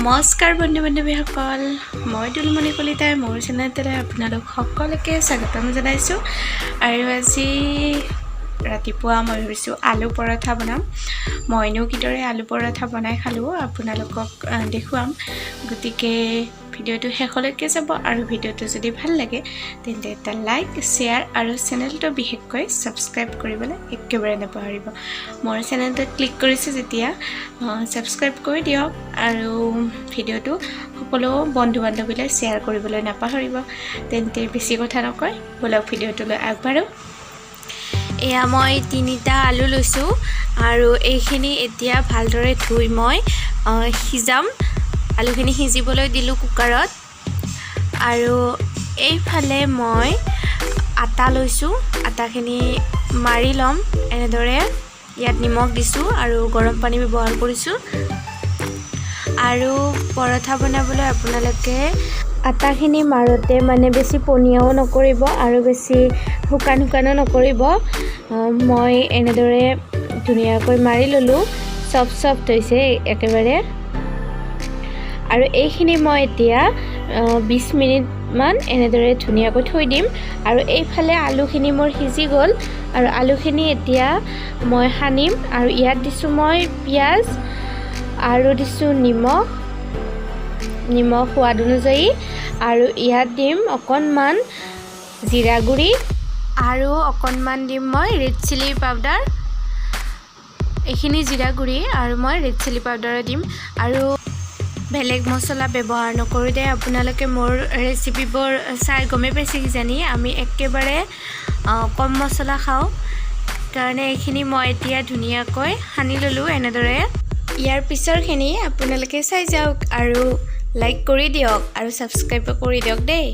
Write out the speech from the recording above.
নমস্কাৰ বন্ধু বান্ধৱীসকল, মই দুলুমনি কলিতাই মোৰ চেনেলটোলৈ আপোনালোক সকলোকে স্বাগতম জনাইছোঁ। আৰু আজি ৰাতিপুৱা মই ভাবিছোঁ আলু পৰঠা বনাম। মইনো কিদৰে আলু পৰঠা বনাই খালোঁ আপোনালোকক দেখুৱাম। গতিকে ভিডিঅ'টো শেষলৈকে যাব আৰু ভিডিঅ'টো যদি ভাল লাগে তেন্তে এটা লাইক, শ্বেয়াৰ আৰু চেনেলটো বিশেষকৈ ছাবস্ক্ৰাইব কৰিবলৈ একেবাৰে নাপাহৰিব। মোৰ চেনেলটোত ক্লিক কৰিছে যেতিয়া ছাবস্ক্ৰাইব কৰি দিয়ক আৰু ভিডিঅ'টো সকলো বন্ধু বান্ধৱীলৈ শ্বেয়াৰ কৰিবলৈ নাপাহৰিব। তেন্তে বেছি কথা নকয় বলক ভিডিঅ'টোলৈ আগবাঢ়ো। এয়া মই 3টা আলু লৈছোঁ আৰু এইখিনি এতিয়া ভালদৰে ধুই মই সিজাম। আলুখিনি সিজিবলৈ দিলোঁ কুকাৰত। আৰু এইফালে মই আটা লৈছোঁ, আটাখিনি মাৰি ল'ম। এনেদৰে ইয়াত নিমখ দিছোঁ আৰু গৰম পানী ব্যৱহাৰ কৰিছোঁ। আৰু পৰঠা বনাবলৈ আপোনালোকে আটাখিনি মাৰোঁতে বেছি পনীয়াও নকৰিব আৰু বেছি শুকানো নকৰিব। মই এনেদৰে ধুনীয়াকৈ মাৰি ল'লোঁ, চফ্ট হৈছে একেবাৰে। আৰু এইখিনি মই এতিয়া 20 মিনিটমান এনেদৰে ধুনীয়াকৈ থৈ দিম। আৰু এইফালে আলুখিনি মোৰ সিজি গ'ল আৰু আলুখিনি এতিয়া মই সানিম। আৰু ইয়াত দিছোঁ মই পিঁয়াজ আৰু দিছোঁ নিমখ সোৱাদ অনুযায়ী। আৰু ইয়াত দিম অকণমান জিৰা গুড়ি আৰু অকণমান দিম মই ৰেড চিলি পাউডাৰ। এইখিনি জিৰা গুড়ি আৰু মই ৰেড চিলি পাউডাৰ দিম। আৰু বেলেগ মছলা ব্যৱহাৰ নকৰোঁ দে। আপোনালোকে মোৰ ৰেচিপিবোৰ চাই গমেই পাইছে কিজানি আমি একেবাৰে কম মছলা খাওঁ। কাৰণে এইখিনি মই এতিয়া ধুনীয়াকৈ সানি ল'লোঁ এনেদৰে। ইয়াৰ পিছৰখিনি আপোনালোকে চাই যাওক আৰু লাইক কৰি দিয়ক আৰু ছাবস্ক্ৰাইব কৰি দিয়ক দেই।